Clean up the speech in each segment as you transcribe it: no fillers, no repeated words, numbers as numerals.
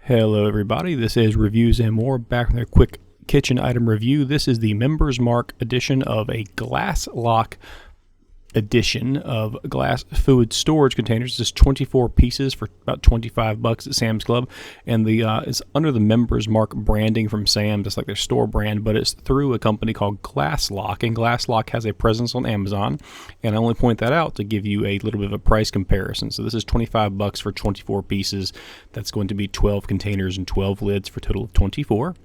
Hello everybody, this is Reviews and More, back with a quick kitchen item review. This is the Members Mark edition of a Glasslock edition of glass food storage containers. This is 24 pieces for about $25 at Sam's Club, and it's under the Members Mark branding from Sam's. It's like their store brand, but it's through a company called Glasslock, and Glasslock has a presence on Amazon, and I only point that out to give you a little bit of a price comparison. So this is $25 for 24 pieces. That's going to be 12 containers and 12 lids for a total of 24.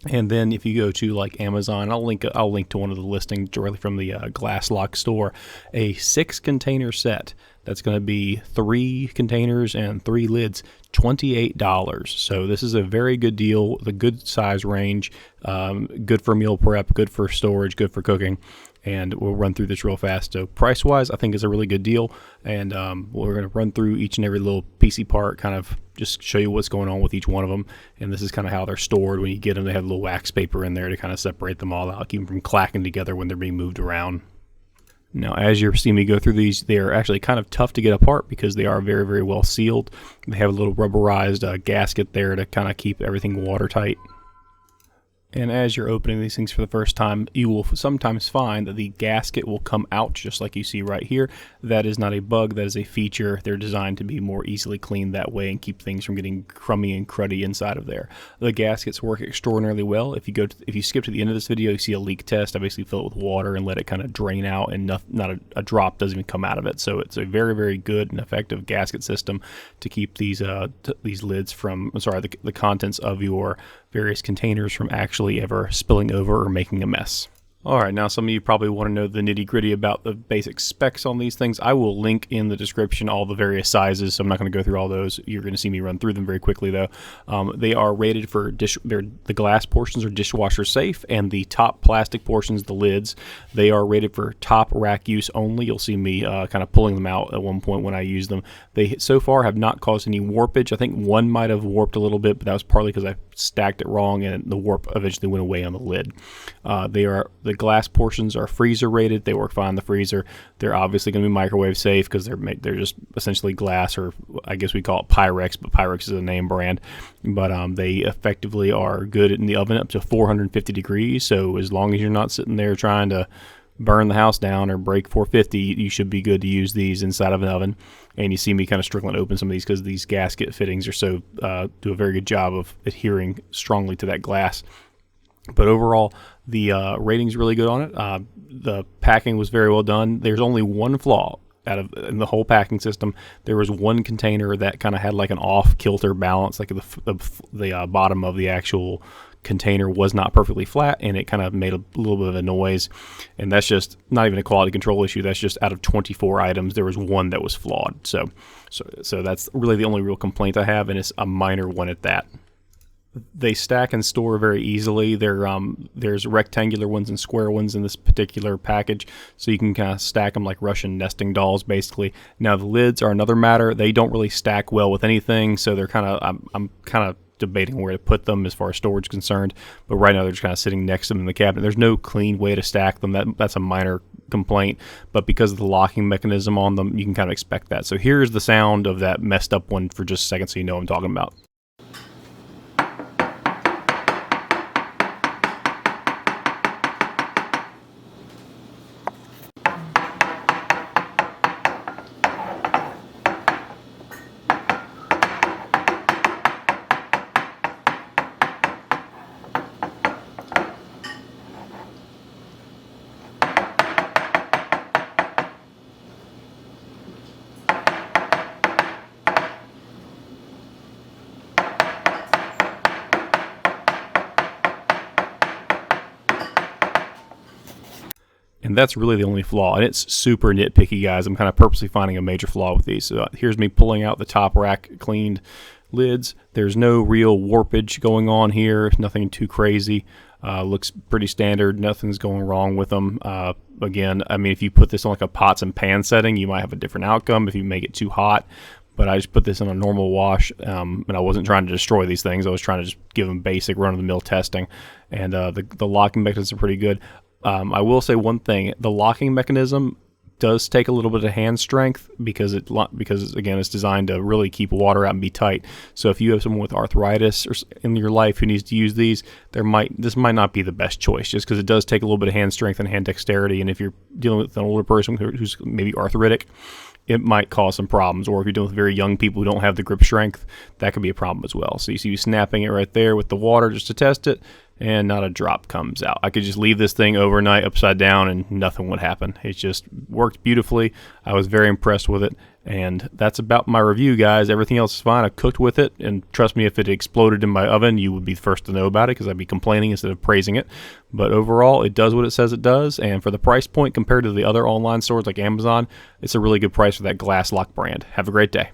And then if you go to like Amazon, I'll link to one of the listings directly from the Glasslock store, a 6-container set. That's going to be 3 containers and 3 lids, $28. So this is a very good deal, the good size range, good for meal prep, good for storage, good for cooking. And we'll run through this real fast. So price-wise, I think is a really good deal. And we're going to run through each and every little piecey part, kind of just show you what's going on with each one of them. And this is kind of how they're stored. When you get them, they have a little wax paper in there to kind of separate them all out, keep them from clacking together when they're being moved around. Now, as you're seeing me go through these, they are actually kind of tough to get apart because they are very, very well sealed. They have a little rubberized gasket there to kind of keep everything watertight. And as you're opening these things for the first time, you will sometimes find that the gasket will come out just like you see right here. That is not a bug, that is a feature. They're designed to be more easily cleaned that way and keep things from getting crummy and cruddy inside of there. The gaskets work extraordinarily well. If you skip to the end of this video, you see a leak test. I basically fill it with water and let it kind of drain out, and not a drop doesn't even come out of it. So it's a very, very good and effective gasket system to keep these lids from, the contents of your various containers from actually ever spilling over or making a mess. Alright, now some of you probably want to know the nitty-gritty about the basic specs on these things. I will link in the description all the various sizes, so I'm not going to go through all those. You're going to see me run through them very quickly, though. They are rated for the glass portions are dishwasher safe, and the top plastic portions, the lids, they are rated for top rack use only. You'll see me kind of pulling them out at one point when I use them. They so far have not caused any warpage. I think one might have warped a little bit, but that was partly because I stacked it wrong, and the warp eventually went away on the lid. The glass portions are freezer rated. They work fine in the freezer. They're obviously going to be microwave safe because they're just essentially glass, or I guess we call it Pyrex, but Pyrex is a name brand. But they effectively are good in the oven up to 450 degrees. So as long as you're not sitting there trying to burn the house down or break 450, you should be good to use these inside of an oven. And you see me kind of struggling to open some of these because these gasket fittings are so do a very good job of adhering strongly to that glass. But overall, the rating's really good on it. The packing was very well done. There's only one flaw in the whole packing system. There was one container that kind of had like an off-kilter balance, like the bottom of the actual container was not perfectly flat, and it kind of made a little bit of a noise. And that's just not even a quality control issue. That's just out of 24 items, there was one that was flawed. So that's really the only real complaint I have, and it's a minor one at that. They stack and store very easily. There's rectangular ones and square ones in this particular package, so you can kind of stack them like Russian nesting dolls, basically. Now the lids are another matter. They don't really stack well with anything, so they're I'm kind of debating where to put them as far as storage is concerned. But right now they're just kind of sitting next to them in the cabinet. There's no clean way to stack them. That's a minor complaint, but because of the locking mechanism on them, you can kind of expect that. So here's the sound of that messed up one for just a second, so you know what I'm talking about. And that's really the only flaw, and it's super nitpicky, guys. I'm kind of purposely finding a major flaw with these. So here's me pulling out the top rack cleaned lids. There's no real warpage going on here, nothing too crazy. Looks pretty standard, nothing's going wrong with them. Again, I mean, if you put this on like a pots and pan setting, you might have a different outcome if you make it too hot. But I just put this in a normal wash, and I wasn't trying to destroy these things. I was trying to just give them basic run-of-the-mill testing. And the locking mechanisms are pretty good. I will say one thing. The locking mechanism does take a little bit of hand strength because again, it's designed to really keep water out and be tight. So if you have someone with arthritis or in your life who needs to use these, this might not be the best choice, just because it does take a little bit of hand strength and hand dexterity. And if you're dealing with an older person who's maybe arthritic, it might cause some problems. Or if you're dealing with very young people who don't have the grip strength, that could be a problem as well. So you see you snapping it right there with the water just to test it, and not a drop comes out. I could just leave this thing overnight upside down and nothing would happen. It just worked beautifully. I was very impressed with it, and that's about my review, guys. Everything else is fine. I cooked with it, and trust me, if it exploded in my oven, you would be the first to know about it, because I'd be complaining instead of praising it. But overall, it does what it says it does, and for the price point compared to the other online stores like Amazon, it's a really good price for that Glasslock brand. Have a great day.